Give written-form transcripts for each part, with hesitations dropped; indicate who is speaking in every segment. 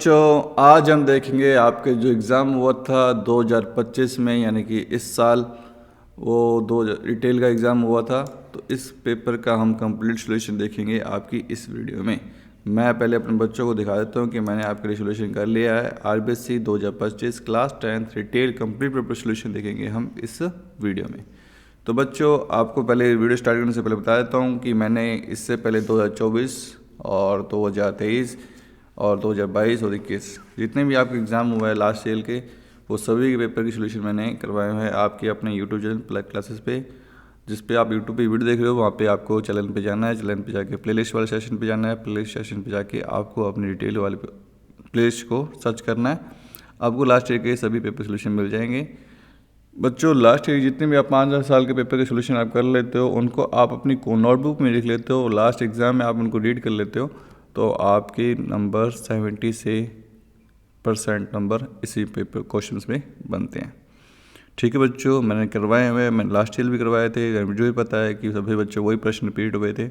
Speaker 1: बच्चों आज हम देखेंगे आपके जो एग्ज़ाम हुआ था 2025 में, यानी कि इस साल वो दो रिटेल का एग्ज़ाम हुआ था। तो इस पेपर का हम कंप्लीट सॉल्यूशन देखेंगे आपकी इस वीडियो में। मैं पहले अपने बच्चों को दिखा देता हूँ कि मैंने आपके लिए सॉल्यूशन कर लिया है। RBSC 2025 class 10 retail complete paper solution देखेंगे हम इस वीडियो में। तो बच्चों आपको पहले वीडियो स्टार्ट करने से पहले बता देता हूँ कि मैंने इससे पहले 2024 और 2023 और 2022 और 21 जितने भी आपके एग्ज़ाम हुए हैं लास्ट ईयर के, वो सभी के पेपर की सॉल्यूशन मैंने करवाए हुए हैं आपके अपने यूट्यूब चैनल प्लग क्लासेस पे। जिस पे आप यूट्यूब पे वीडियो देख रहे हो वहाँ पे आपको चैनल पे जाना है, चैनल पे जाके प्लेलिस्ट वाले सेशन पे जाना है, प्लेलिस्ट सेशन पे जाके आपको अपनी डिटेल वाले प्लेलिस्ट को सर्च करना है। आपको लास्ट ईयर के सभी पेपर सोल्यूशन मिल जाएंगे। बच्चों लास्ट ईयर जितने भी आप 5 साल के पेपर के सोल्यूशन आप कर लेते हो उनको आप अपनी नोटबुक में लिख लेते हो, लास्ट एग्ज़ाम में आप उनको रीड कर लेते हो, तो आपके नंबर 70 से % नंबर इसी पेपर क्वेश्चंस में बनते हैं। ठीक है बच्चों, मैंने करवाए हुए, मैंने लास्ट ईयर भी करवाए थे, मुझे भी पता है कि सभी बच्चों वही प्रश्न रिपीट हुए थे।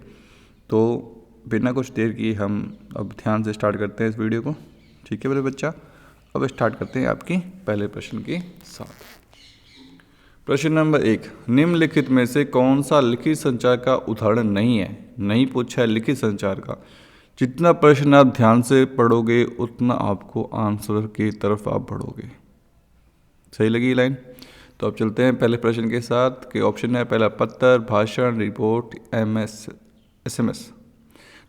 Speaker 1: तो बिना कुछ देर किए हम अब ध्यान से स्टार्ट करते हैं इस वीडियो को। ठीक है मेरे बच्चा, अब स्टार्ट करते हैं आपकी पहले प्रश्न के साथ। प्रश्न नंबर 1, निम्नलिखित में से कौन सा लिखित संचार का उदाहरण नहीं है? नहीं पूछा है लिखित संचार का। जितना प्रश्न आप ध्यान से पढ़ोगे उतना आपको आंसर की तरफ आप बढ़ोगे। सही लगी लाइन? तो अब चलते हैं पहले प्रश्न के साथ कि ऑप्शन है पहला पत्र, भाषण, रिपोर्ट, SMS।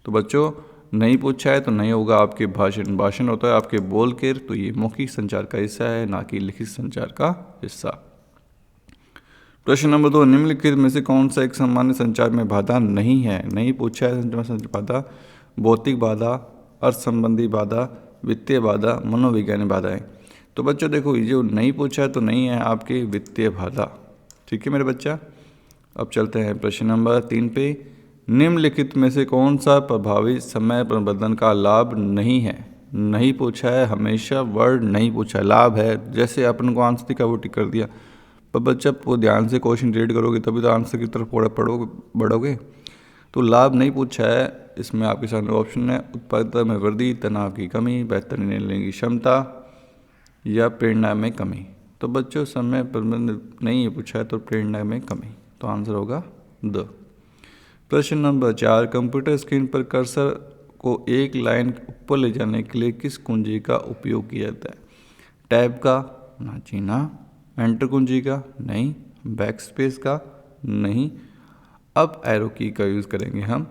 Speaker 1: तो बच्चों नहीं पूछा है तो नहीं होगा आपके भाषण। भाषण होता है आपके बोल के, तो ये मौखिक संचार का हिस्सा है, ना कि लिखित संचार का हिस्सा। प्रश्न नंबर 2, निम्नलिखित में से कौन सा एक सामान्य संचार में बाधा नहीं है? नहीं पूछा है संचार बाधा, भौतिक बाधा, अर्थ संबंधी बाधा, वित्तीय बाधा, मनोवैज्ञानिक बाधाएं। तो बच्चों देखो ये जो नहीं पूछा है तो नहीं है आपकी वित्तीय बाधा। ठीक है मेरे बच्चा, अब चलते हैं प्रश्न नंबर 3 पे। निम्नलिखित में से कौन सा प्रभावी समय प्रबंधन का लाभ नहीं है? नहीं पूछा है, हमेशा वर्ड नहीं पूछा है, लाभ है। जैसे अपन को आंसर का वो टिक कर दिया, पर बच्चा वो ध्यान से क्वेश्चन रीड करोगे तभी तो आंसर की तरफ बढ़ोगे। तो लाभ नहीं पूछा है, इसमें आपके सामने ऑप्शन है उत्पादकता में वृद्धि, तनाव की कमी, बेहतर निर्णय लेने की क्षमता या प्रेरणा में कमी। तो बच्चों समय प्रबंधन नहीं पूछा है तो प्रेरणा में कमी, तो आंसर होगा द। प्रश्न नंबर 4, कंप्यूटर स्क्रीन पर कर्सर को एक लाइन ऊपर ले जाने के लिए किस कुंजी का उपयोग किया जाता है? टैब का? ना जी ना। एंटर कुंजी का? नहीं। बैक स्पेस का? नहीं। अब एरो की का यूज़ करेंगे हम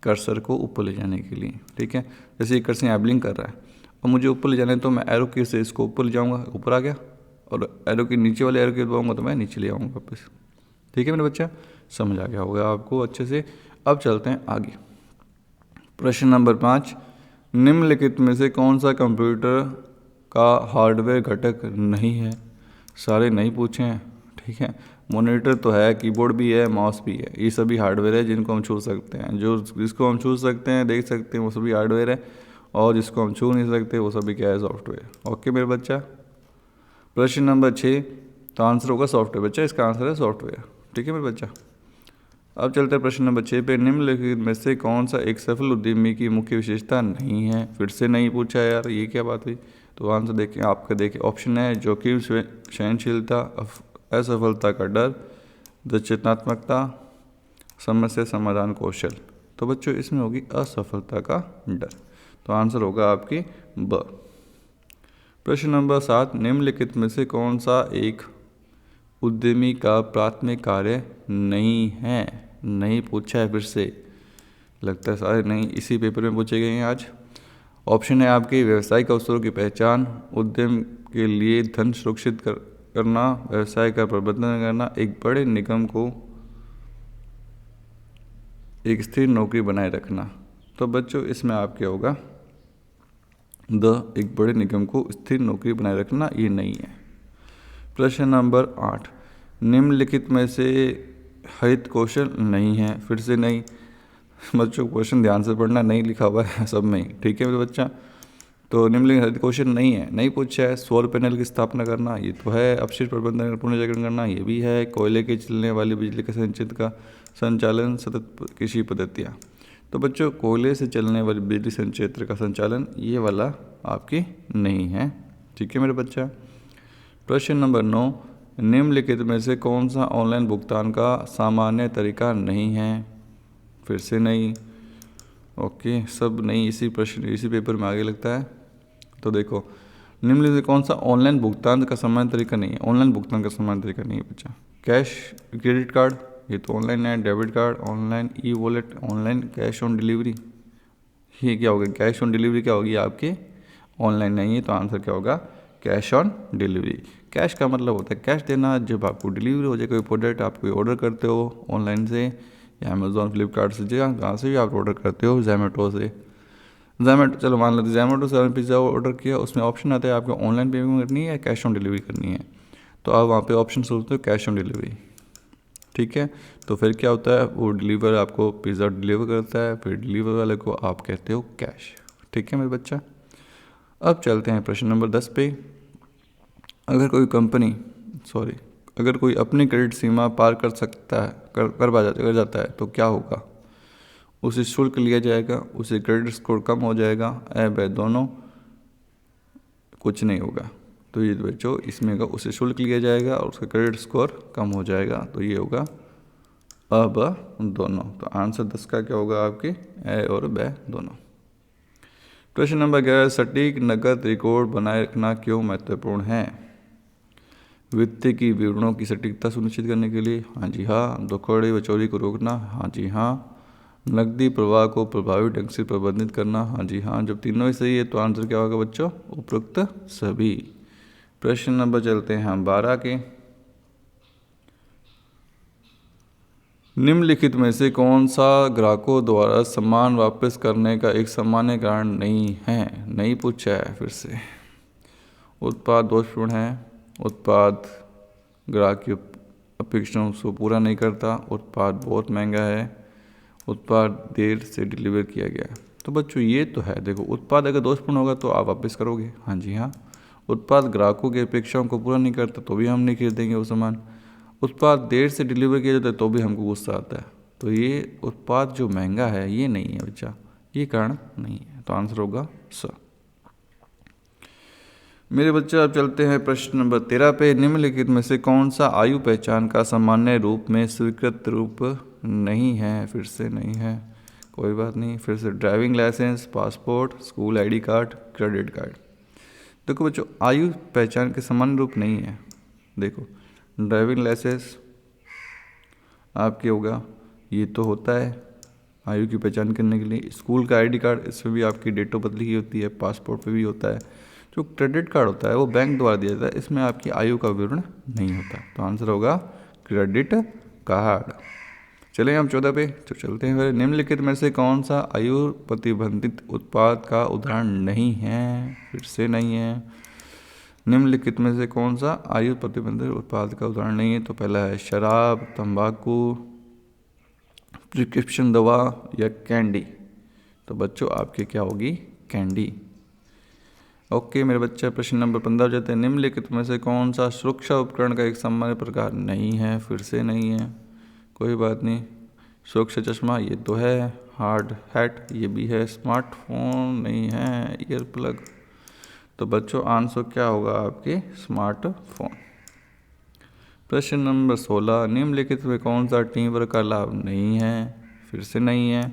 Speaker 1: कर्सर को ऊपर ले जाने के लिए। ठीक है, जैसे ये कर्सर यहाँ ब्लिंक कर रहा है और मुझे ऊपर ले जाना है तो मैं एरो की से इसको ऊपर ले जाऊँगा, ऊपर आ गया, और एरो की नीचे वाले एरो की दबाऊँगा तो मैं नीचे ले आऊँगा वापस। ठीक है मेरे बच्चा, समझ आ गया होगा आपको अच्छे से। अब चलते हैं आगे। प्रश्न नंबर 5, निम्नलिखित में से कौन सा कंप्यूटर का हार्डवेयर घटक नहीं है? सारे नहीं पूछे हैं। ठीक है, मॉनिटर तो है, कीबोर्ड भी है, माउस भी है, ये सभी हार्डवेयर है जिनको हम छू सकते हैं। जिसको हम छू सकते हैं, देख सकते हैं, वो सभी हार्डवेयर है, और जिसको हम छू नहीं सकते वो सभी क्या है? सॉफ्टवेयर। ओके मेरे बच्चा। प्रश्न नंबर 6, तो आंसर होगा सॉफ्टवेयर। बच्चा इसका आंसर है सॉफ्टवेयर। ठीक है मेरे बच्चा। अब चलते हैं प्रश्न नंबर 6 पे। निम्नलिखित में से कौन सा एक सफल उद्यमी की मुख्य विशेषता नहीं है? फिर से नहीं पूछा है यार, ये क्या बात हुई? तो आंसर देखें, आपका देखें ऑप्शन है जोखिम सहनशीलता, असफलता का डर, रचनात्मकता, समस्या समाधान कौशल। तो बच्चों इसमें होगी असफलता का डर, तो आंसर होगा आपकी ब। प्रश्न नंबर 7, निम्नलिखित में से कौन सा एक उद्यमी का प्राथमिक कार्य नहीं है? नहीं पूछा है, फिर से लगता है सारे नहीं इसी पेपर में पूछे गए हैं आज। ऑप्शन है आपके व्यवसायिक अवसरों की पहचान, उद्यम के लिए धन सुरक्षित करना, व्यवसाय का प्रबंधन करना, एक बड़े निगम को एक स्थिर नौकरी बनाए रखना। तो बच्चों इसमें आप क्या होगा? एक बड़े निगम को स्थिर नौकरी बनाए रखना, ये नहीं है। प्रश्न नंबर 8, निम्नलिखित में से हरित कौशल नहीं है? फिर से नहीं। बच्चों क्वेश्चन ध्यान से पढ़ना, नहीं लिखा हुआ है सब में ही। ठीक है मेरे बच्चा, तो निम्नलिखित हरित कौशल नहीं है, नहीं पूछा है। सौर पैनल की स्थापना करना, ये तो है। अपशिष्ट प्रबंधन पुनर्चक्रण करना, ये भी है। कोयले के चलने वाली बिजली के संचित का संचालन, सतत कृषि पद्धतियाँ। तो बच्चों कोयले से चलने वाली बिजली संचयंत्र का संचालन ये वाला आपकी नहीं है। ठीक है मेरे बच्चा। प्रश्न नंबर 9, निम्नलिखित में से कौन सा ऑनलाइन भुगतान का सामान्य तरीका नहीं है? फिर से नहीं। ओके, सब नहीं इसी प्रश्न इसी पेपर में आगे लगता है। तो देखो, निम्नलिखित में कौन सा ऑनलाइन भुगतान का सामान्य तरीका नहीं है? ऑनलाइन भुगतान का सामान्य तरीका नहीं है बच्चा। कैश क्रेडिट कार्ड ये तो ऑनलाइन है, debit card online, e wallet online, cash on delivery ये क्या होगा? कैश ऑन डिलीवरी क्या होगी आपके? ऑनलाइन नहीं है, तो आंसर क्या होगा? Cash on delivery. कैश का मतलब होता है कैश देना जब आपको डिलीवरी हो जाए, कोई प्रोडक्ट आप कोई ऑर्डर करते हो ऑनलाइन से या अमेज़ॉन फ्लिपकार्ट से, जहाँ से भी आप ऑर्डर करते हो, जोमेटो से, जोमेटो चलो मान लेते जोमेटो से पिज़्ज़ा ऑर्डर किया, उसमें ऑप्शन आता है आपको ऑनलाइन पेमेंट करनी है या कैश ऑन डिलीवरी करनी है, तो आप वहाँ पे ऑप्शन सोचते हो कैश ऑन डिलीवरी। ठीक है, तो फिर क्या होता है, वो डिलीवर आपको पिज़्ज़ा डिलीवर करता है, फिर डिलीवर वाले को आप कहते हो कैश। ठीक है मेरे बच्चा। अब चलते हैं प्रश्न नंबर 10 पे। अगर कोई अपनी क्रेडिट सीमा पार कर सकता है कर जाता है तो क्या होगा? उसे शुल्क लिया जाएगा, उसे क्रेडिट स्कोर कम हो जाएगा, ब दोनों, कुछ नहीं होगा। तो ये बच्चों इसमें का उसे शुल्क लिया जाएगा और उसका क्रेडिट स्कोर कम हो जाएगा, तो ये होगा अब दोनों। तो आंसर 10 का क्या होगा आपके? ए और ब दोनों। प्रश्न नंबर 11, सटीक नकद रिकॉर्ड बनाए रखना क्यों महत्वपूर्ण है? वित्तीय की विवरणों की सटीकता सुनिश्चित करने के लिए, हाँ जी हाँ। धोखाधड़ी व चोरी को रोकना, हाँ जी हाँ। नकदी प्रवाह को प्रभावी ढंग से प्रबंधित करना, हाँ जी हाँ। जब तीनों ही सही है तो आंसर क्या होगा बच्चों? उपरोक्त सभी। प्रश्न नंबर चलते हैं हम 12 के। निम्नलिखित में से कौन सा ग्राहकों द्वारा सामान वापस करने का एक सामान्य कारण नहीं है? नहीं पूछा है फिर से। उत्पाद दोषपूर्ण है, उत्पाद ग्राहक की अपेक्षाओं को पूरा नहीं करता, उत्पाद बहुत महंगा है, उत्पाद देर से डिलीवर किया गया। तो बच्चों ये तो है, देखो उत्पाद अगर दोषपूर्ण होगा तो आप वापस करोगे, हाँ जी हाँ। उत्पाद ग्राहकों की अपेक्षाओं को पूरा नहीं करता तो भी हम नहीं खरीदेंगे वो सामान। उत्पाद देर से डिलीवर किया जाता है तो भी हमको गुस्सा आता है। तो ये उत्पाद जो महंगा है ये नहीं है बच्चा, ये कारण नहीं है, तो आंसर होगा स। मेरे बच्चे अब चलते हैं प्रश्न नंबर 13 पे। निम्नलिखित में से कौन सा आयु पहचान का सामान्य रूप में स्वीकृत रूप नहीं है? फिर से नहीं है, कोई बात नहीं। फिर से driving licence, passport, school ID card, credit card. देखो बच्चों आयु पहचान के सामान्य रूप नहीं है। देखो ड्राइविंग लाइसेंस आपके होगा, ये तो होता है आयु की पहचान करने के लिए। स्कूल का आईडी कार्ड, इसमें भी आपकी डेट ऑफ बर्थ लिखी होती है। पासपोर्ट पे भी होता है। जो क्रेडिट कार्ड होता है वो बैंक द्वारा दिया जाता है, इसमें आपकी आयु का विवरण नहीं होता, तो आंसर होगा क्रेडिट कार्ड। चलें हम 14 पे, तो चलते हैं फिर। निम्नलिखित में से कौन सा आयु प्रतिबंधित उत्पाद का उदाहरण नहीं है? फिर से नहीं है। निम्नलिखित में से कौन सा आयु प्रतिबंधित उत्पाद का उदाहरण नहीं है? तो पहला है शराब, तंबाकू, प्रिस्क्रिप्शन दवा या कैंडी। तो बच्चों आपके क्या होगी? कैंडी। ओके मेरे बच्चे, प्रश्न नंबर 15 जाते हैं। निम्नलिखित में से कौन सा सुरक्षा उपकरण का एक सामान्य प्रकार नहीं है? फिर से नहीं है, कोई बात नहीं। सुरक्षा चश्मा ये तो है, हार्ड हैट ये भी है, स्मार्टफोन नहीं है, ईयर प्लग। तो बच्चों आंसर क्या होगा आपके? स्मार्टफोन। प्रश्न नंबर 16, निम्नलिखित में कौन सा टीम वर्क का लाभ नहीं है? फिर से नहीं है।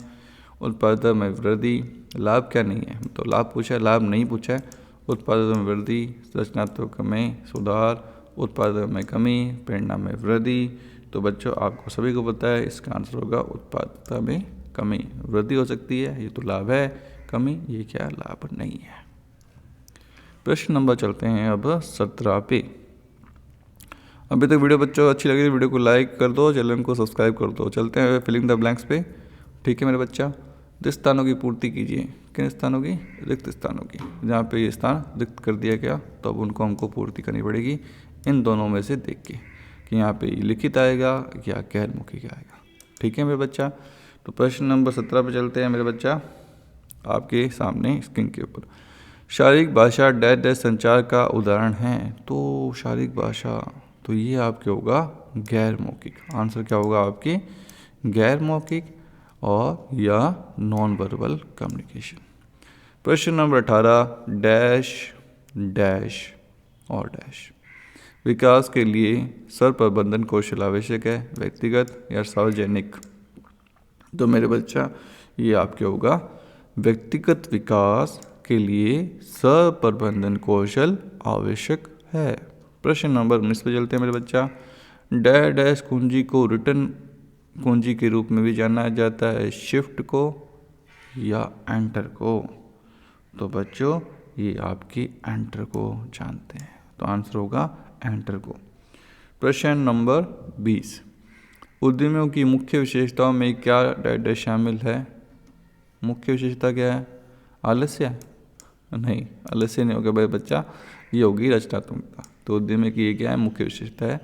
Speaker 1: उत्पादकता में वृद्धि, लाभ क्या नहीं है? तो लाभ पूछा है, लाभ नहीं पूछा है। उत्पादकता में वृद्धि, रचनात्मक में सुधार, उत्पादकता में कमी, प्रेरणा में वृद्धि। तो बच्चों आपको सभी को पता है इसका आंसर होगा उत्पादकता में कमी। वृद्धि हो सकती है, ये तो लाभ है, कमी ये क्या लाभ नहीं है। प्रश्न नंबर चलते हैं अब 17 पे। अभी तक वीडियो बच्चों अच्छी लगी तो वीडियो को लाइक कर दो, चैनल को सब्सक्राइब कर दो। चलते हैं फिलिंग द ब्लैंक्स पे। ठीक है मेरे बच्चा, रिक्त स्थानों की पूर्ति कीजिए। किन स्थानों की? रिक्त स्थानों की। जहाँ पे ये स्थान रिक्त कर दिया गया तो अब उनको हमको पूर्ति करनी पड़ेगी इन दोनों में से देख के कि यहाँ पे लिखित आएगा या गैर मौखिक आएगा। ठीक है मेरे बच्चा, तो प्रश्न नंबर 17 पे चलते हैं मेरे बच्चा आपके सामने स्क्रीन के ऊपर। शारीरिक भाषा डैश डैश संचार का उदाहरण है। तो शारीरिक भाषा तो ये आपके होगा गैर मौखिक। आंसर क्या होगा आपके? गैर मौखिक। और या नॉन वर्बल कम्युनिकेशन। प्रश्न नंबर 18, डैश डैश और डैश विकास के लिए स्व प्रबंधन कौशल आवश्यक है, व्यक्तिगत या सार्वजनिक? तो मेरे बच्चा ये आपके होगा व्यक्तिगत विकास के लिए स्व प्रबंधन कौशल आवश्यक है। प्रश्न नंबर 19 पे चलते हैं मेरे बच्चा। डैश डैश कुंजी को रिटर्न कुंजी के रूप में भी जाना जाता है, शिफ्ट को या एंटर को? तो बच्चों ये आपकी एंटर को जानते हैं, तो आंसर होगा एंटर को। प्रश्न नंबर 20, उद्यमियों की मुख्य विशेषताओं में क्या डैश डैश शामिल है? मुख्य विशेषता क्या है? आलस्य? नहीं, आलस्य नहीं होगा भाई बच्चा, ये होगी रचनात्मकता। तो उद्यमी की ये क्या है? मुख्य विशेषता है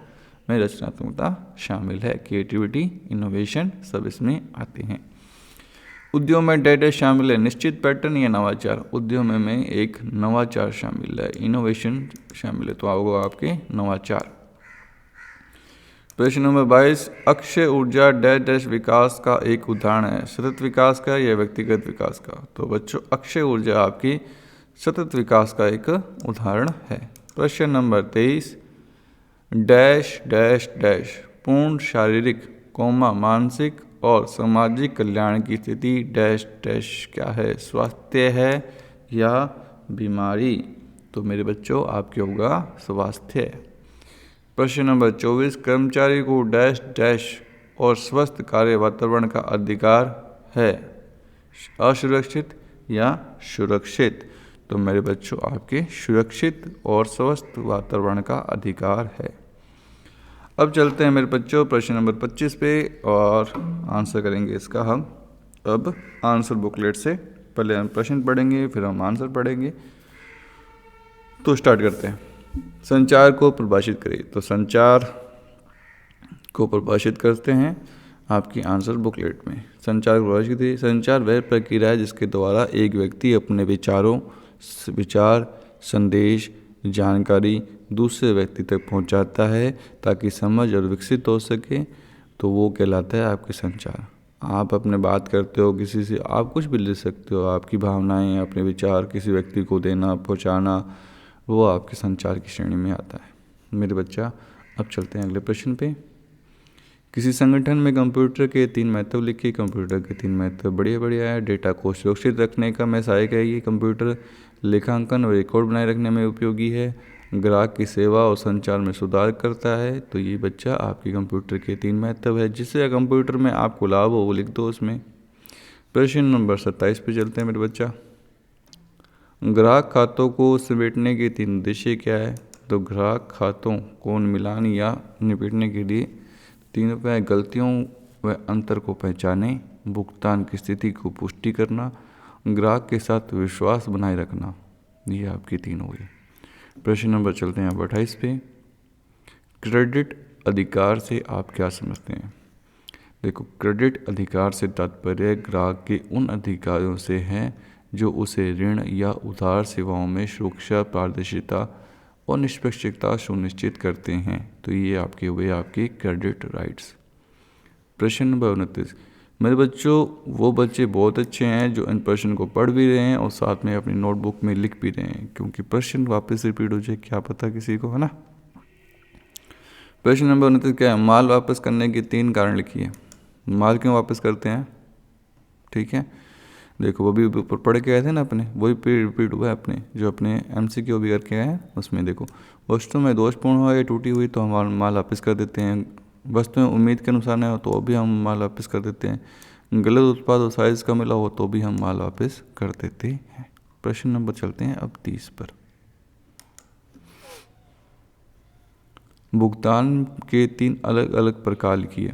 Speaker 1: में रचनात्मकता शामिल है, क्रिएटिविटी, इनोवेशन सब इसमें आते हैं। उद्योग में डैश डैश शामिल है, निश्चित पैटर्न या नवाचार? उद्योग में एक नवाचार शामिल है, इनोवेशन शामिल है, तो होगा आपके नवाचार। प्रश्न नंबर 22, अक्षय ऊर्जा डैश डैश विकास का एक उदाहरण है, सतत विकास का या व्यक्तिगत विकास का? तो बच्चों अक्षय ऊर्जा आपकी सतत विकास का एक उदाहरण है। प्रश्न नंबर 23, डैश डैश डैश पूर्ण शारीरिक मानसिक और सामाजिक कल्याण की स्थिति डैश डैश क्या है? स्वास्थ्य है या बीमारी? तो मेरे बच्चों आपके होगा स्वास्थ्य। प्रश्न नंबर 24, कर्मचारी को डैश डैश और स्वस्थ कार्य वातावरण का अधिकार है, असुरक्षित या सुरक्षित? तो मेरे बच्चों आपके सुरक्षित और स्वस्थ वातावरण का अधिकार है। अब चलते हैं मेरे बच्चों प्रश्न नंबर 25 पे और आंसर करेंगे इसका हम। अब आंसर बुकलेट से पहले हम प्रश्न पढ़ेंगे, फिर हम आंसर पढ़ेंगे। तो स्टार्ट करते हैं। संचार को परिभाषित करिए। तो संचार को परिभाषित करते हैं आपकी आंसर बुकलेट में। संचार को परिभाषित करिए। संचार वह प्रक्रिया है जिसके द्वारा एक व्यक्ति अपने विचार, संदेश, जानकारी दूसरे व्यक्ति तक पहुंचाता है ताकि समझ और विकसित हो सके, तो वो कहलाता है आपके संचार। आप अपने बात करते हो किसी से, आप कुछ भी लिख सकते हो, आपकी भावनाएं, अपने विचार किसी व्यक्ति को देना, पहुंचाना, वो आपके संचार की श्रेणी में आता है मेरे बच्चा। अब चलते हैं अगले प्रश्न पे। किसी संगठन में कंप्यूटर के 3 महत्व लिखिए। कंप्यूटर के 3 महत्व बढ़िया है। डेटा को सुरक्षित रखने का में सहायक है ये कंप्यूटर, लेखांकन और रिकॉर्ड बनाए रखने में उपयोगी है, ग्राहक की सेवा और संचार में सुधार करता है। तो ये बच्चा आपके कंप्यूटर के 3 महत्व है। जिससे कंप्यूटर में आपको लाभ हो वो लिख दो उसमें। प्रश्न नंबर 27 पे चलते हैं मेरे बच्चा। ग्राहक खातों को समेटने के 3 उद्देश्य क्या है? तो ग्राहक खातों को मिलान या निपटने के लिए 3 उपाय: गलतियों व अंतर को पहचाने, भुगतान की स्थिति को पुष्टि करना, ग्राहक के साथ विश्वास बनाए रखना। ये आपकी 3 हो गई। प्रश्न नंबर चलते हैं 28 पे। क्रेडिट अधिकार से आप क्या समझते हैं? देखो, क्रेडिट अधिकार से तात्पर्य ग्राहक के उन अधिकारों से है जो उसे ऋण या उधार सेवाओं में सुरक्षा, पारदर्शिता और निष्पक्षता सुनिश्चित करते हैं। तो ये आपके हुए आपके क्रेडिट राइट्स। प्रश्न नंबर 29, मेरे बच्चों वो बच्चे बहुत अच्छे हैं जो इन प्रश्न को पढ़ भी रहे हैं और साथ में अपनी नोटबुक में लिख भी रहे हैं, क्योंकि प्रश्न वापस रिपीट हो जाए क्या पता किसी को, है ना। प्रश्न नंबर 29 क्या है? माल वापस करने के 3 कारण लिखिए। माल क्यों वापस करते हैं? ठीक है, देखो वो भी ऊपर पढ़ के आए थे ना अपने, वही रिपीट हुआ है अपने जो अपने MCQ भी करके आए हैं उसमें। देखो, वस्तु में दोषपूर्ण हो या टूटी हुई तो हम माल वापस कर देते हैं, वस्तुएं उम्मीद के अनुसार नहीं हो तो भी हम माल वापस कर देते हैं, गलत उत्पाद और साइज का मिला हो तो भी हम माल वापस कर देते हैं। प्रश्न नंबर चलते हैं अब 30 पर। भुगतान के 3 अलग अलग प्रकार लिखिए।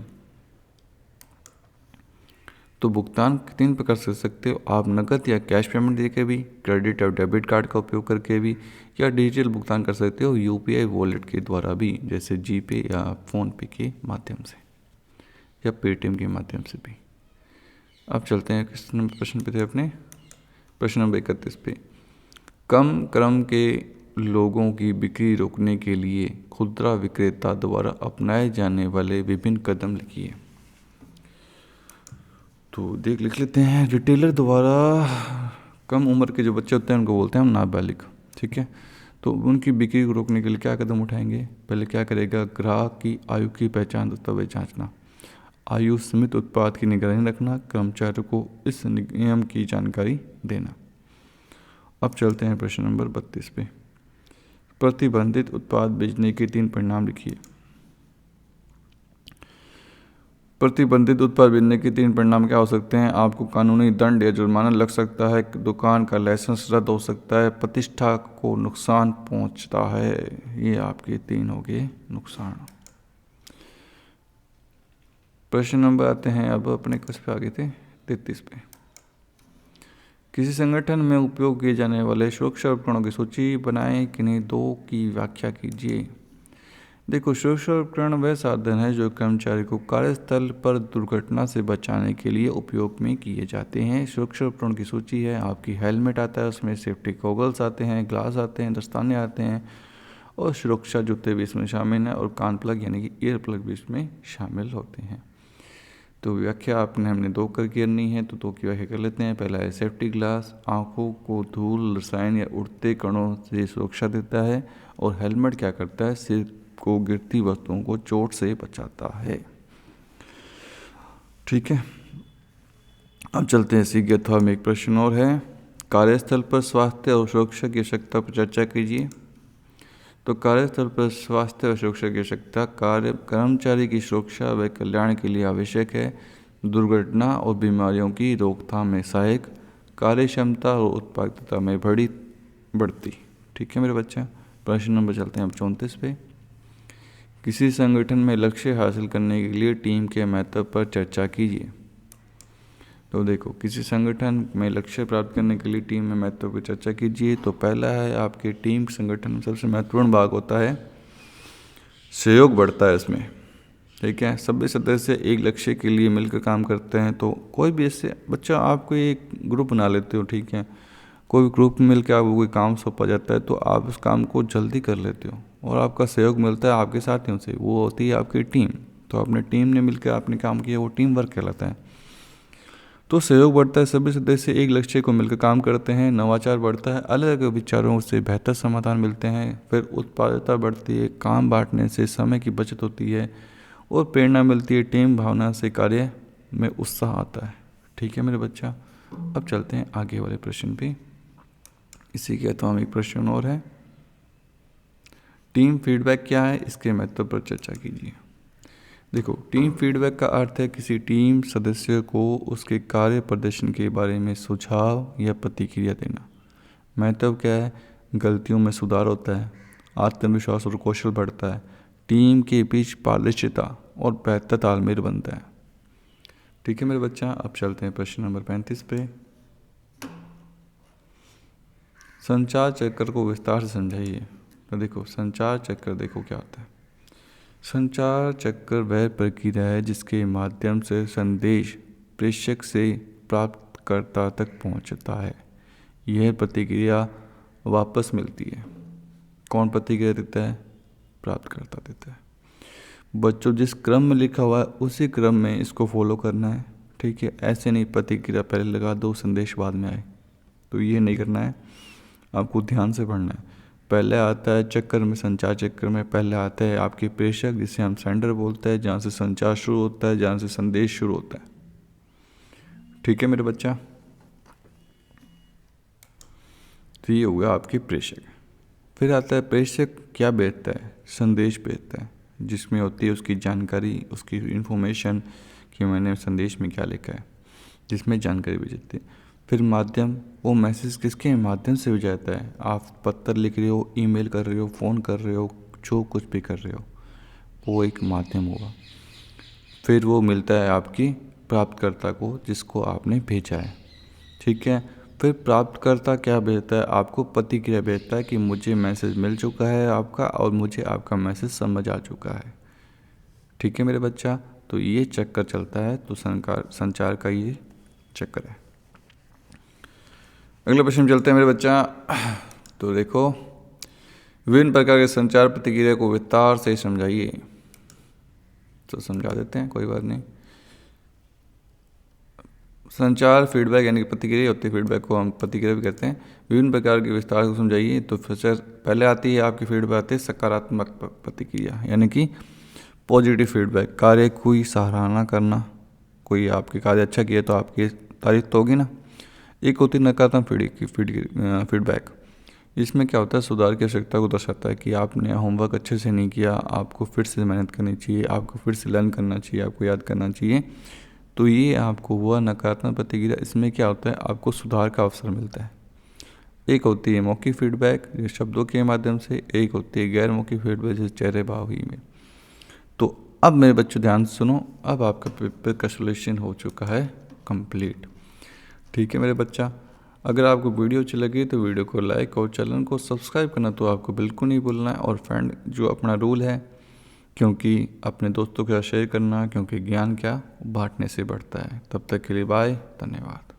Speaker 1: तो भुगतान 3 प्रकार से सकते हो आप, नकद या कैश पेमेंट देके भी, क्रेडिट और डेबिट कार्ड का उपयोग करके भी, या डिजिटल भुगतान कर सकते हो UPI वॉलेट के द्वारा भी, जैसे जीपे या फ़ोनपे के माध्यम से या पेटीएम के माध्यम से भी। अब चलते हैं किस नंबर प्रश्न पे थे अपने? प्रश्न नंबर 31 पे। कम क्रम के लोगों की बिक्री रोकने के लिए खुदरा विक्रेता द्वारा अपनाए जाने वाले विभिन्न कदम लिखिए। तो लिख लेते हैं, रिटेलर द्वारा कम उम्र के जो बच्चे होते हैं उनको बोलते हैं हम नाबालिग। ठीक है, तो उनकी बिक्री को रोकने के लिए क्या कदम उठाएंगे? पहले क्या करेगा, ग्राहक की आयु की पहचान दस्तावेज जांचना, आयु सीमित उत्पाद की निगरानी रखना, कर्मचारियों को इस नियम की जानकारी देना। अब चलते हैं प्रश्न नंबर 32 पे। प्रतिबंधित उत्पाद बेचने के 3 परिणाम लिखिए। प्रतिबंधित उत्पाद बेचने के 3 परिणाम क्या हो सकते हैं? आपको कानूनी दंड या जुर्माना लग सकता है, दुकान का लाइसेंस रद्द हो सकता है, प्रतिष्ठा को नुकसान पहुंचता है। ये आपके 3 हो गए नुकसान। प्रश्न नंबर आते हैं अब अपने किस पे आगे थे, 33 पे। किसी संगठन में उपयोग किए जाने वाले सुरक्षा उपकरणों की सूची बनाएं, किन्हीं 2 की व्याख्या कीजिए। देखो, सुरक्षा उपकरण वह साधन है जो कर्मचारी को कार्यस्थल पर दुर्घटना से बचाने के लिए उपयोग में किए जाते हैं। सुरक्षा उपकरण की सूची है, आपकी हेलमेट आता है, उसमें सेफ्टी गॉगल्स आते हैं, ग्लास आते हैं, दस्ताने आते हैं और सुरक्षा जूते भी इसमें शामिल हैं और कान प्लग यानी कि ईयर प्लग भी इसमें शामिल होते हैं। तो व्याख्या हमने 2 करनी है, तो 2 की व्याख्या कर लेते हैं। पहला है सेफ्टी ग्लास, आँखों को धूल, रसायन या उड़ते कणों से सुरक्षा देता है, और हेलमेट क्या करता है, सिर को गिरती वस्तुओं को चोट से बचाता है। ठीक है, अब चलते हैं इसी के अथवा में एक प्रश्न और है, कार्यस्थल पर स्वास्थ्य और सुरक्षा की आवश्यकता पर चर्चा कीजिए। तो कार्यस्थल पर स्वास्थ्य और सुरक्षा की आवश्यकता कर्मचारी की सुरक्षा व कल्याण के लिए आवश्यक है, दुर्घटना और बीमारियों की रोकथाम में सहायक, कार्य क्षमता और उत्पादकता में बढ़ती। ठीक है मेरे बच्चा, प्रश्न नंबर चलते हैं अब 34 पे। किसी संगठन में लक्ष्य हासिल करने के लिए टीम के महत्व पर चर्चा कीजिए। तो देखो, किसी संगठन में लक्ष्य प्राप्त करने के लिए टीम में महत्व पर चर्चा कीजिए। तो पहला है आपके टीम संगठन में सबसे महत्वपूर्ण भाग होता है सहयोग बढ़ता है इसमें। ठीक है, सभी सदस्य एक लक्ष्य के लिए मिलकर काम करते हैं। तो कोई भी ऐसे बच्चा, आप कोई एक ग्रुप बना लेते हो, ठीक है, कोई भी ग्रुप में मिलकर आपको कोई काम सौंपा जाता है तो आप उस काम को जल्दी कर लेते हो और आपका सहयोग मिलता है आपके साथियों से, वो होती है आपकी टीम। तो अपने टीम ने मिलकर आपने काम किया, वो टीम वर्क कहलाता है। तो सहयोग बढ़ता है, सभी सदस्य एक लक्ष्य को मिलकर काम करते हैं, नवाचार बढ़ता है, अलग अलग विचारों से बेहतर समाधान मिलते हैं, फिर उत्पादकता बढ़ती है, काम बांटने से समय की बचत होती है और प्रेरणा मिलती है, टीम भावना से कार्य में उत्साह आता है। ठीक है मेरे बच्चा, अब चलते हैं आगे वाले प्रश्न पे। इसी के तो हम एक प्रश्न और है, टीम फीडबैक क्या है, इसके महत्व पर चर्चा कीजिए। देखो, टीम फीडबैक का अर्थ है किसी टीम सदस्य को उसके कार्य प्रदर्शन के बारे में सुझाव या प्रतिक्रिया देना। महत्व क्या है, गलतियों में सुधार होता है, आत्मविश्वास और कौशल बढ़ता है, टीम के बीच पारदर्शिता और बेहतर तालमेल बनता है। ठीक है मेरे बच्चा, अब चलते हैं प्रश्न नंबर 35 पे। संचार चक्र को विस्तार से समझाइए। तो देखो, संचार चक्र देखो क्या होता है। संचार चक्र वह प्रक्रिया है जिसके माध्यम से संदेश प्रेषक से प्राप्तकर्ता तक पहुंचता है। यह प्रतिक्रिया वापस मिलती है। कौन प्रतिक्रिया देता है? प्राप्तकर्ता देता है। बच्चों, जिस क्रम में लिखा हुआ है उसी क्रम में इसको फॉलो करना है। ठीक है, ऐसे नहीं प्रतिक्रिया पहले लगा दो संदेश बाद में आए, तो ये नहीं करना है, आपको ध्यान से पढ़ना है। पहले आता है चक्कर में, संचार चक्र में पहले आता है आपके प्रेषक, जिसे हम सेंडर बोलते हैं, जहाँ से संचार शुरू होता है, जहाँ से संदेश शुरू होता है। ठीक है मेरे बच्चा, तो ये हो गया आपके प्रेषक। फिर आता है प्रेषक क्या भेजता है? संदेश भेजता है, जिसमें होती है उसकी जानकारी, उसकी इन्फॉर्मेशन कि मैंने संदेश में क्या लिखा है, जिसमें जानकारी भेजती है। फिर माध्यम, वो मैसेज किसके माध्यम से हो जाता है? आप पत्र लिख रहे हो, ईमेल कर रहे हो, फ़ोन कर रहे हो, जो कुछ भी कर रहे हो, वो एक माध्यम होगा। फिर वो मिलता है आपकी प्राप्तकर्ता को, जिसको आपने भेजा है। ठीक है, फिर प्राप्तकर्ता क्या भेजता है? आपको प्रतिक्रिया भेजता है कि मुझे मैसेज मिल चुका है आपका और मुझे आपका मैसेज समझ आ चुका है। ठीक है मेरे बच्चा, तो ये चक्कर चलता है, तो संचार का ये चक्कर है। अगले प्रश्न चलते हैं मेरे बच्चा। तो देखो, विभिन्न प्रकार के संचार प्रतिक्रिया को विस्तार से समझाइए। तो समझा देते हैं, कोई बात नहीं। संचार फीडबैक यानी कि प्रतिक्रिया होती है, फीडबैक को हम प्रतिक्रिया भी कहते हैं। विभिन्न प्रकार के विस्तार को समझाइए। तो फिर पहले आती है आपकी फीडबैक आती है सकारात्मक प्रतिक्रिया यानी कि पॉजिटिव फीडबैक, कार्य कोई सराहना करना, कोई आपके कार्य अच्छा किया तो आपकी तारीफ तो होगी ना। एक होती है नकारात्मक फीडबैक, इसमें क्या होता है सुधार की आवश्यकता को दर्शाता है कि आपने होमवर्क अच्छे से नहीं किया, आपको फिर से मेहनत करनी चाहिए, आपको फिर से लर्न करना चाहिए, आपको याद करना चाहिए। तो ये आपको हुआ नकारात्मक प्रतिक्रिया। इसमें क्या होता है आपको सुधार का अवसर मिलता है। एक होती है मौखिक फीडबैक जो शब्दों के माध्यम से, एक होती है गैर मौखिक फीडबैक जैसे चेहरे भाव ही में। तो अब मेरे बच्चों ध्यान से सुनो, अब आपका पेपर का सोल्यूशन हो चुका है कंप्लीट। ठीक है मेरे बच्चा, अगर आपको वीडियो अच्छी लगी तो वीडियो को लाइक और चैनल को सब्सक्राइब करना तो आपको बिल्कुल नहीं भूलना है। और फ्रेंड जो अपना रूल है, क्योंकि अपने दोस्तों के साथ शेयर करना, क्योंकि ज्ञान क्या बांटने से बढ़ता है। तब तक के लिए बाय, धन्यवाद।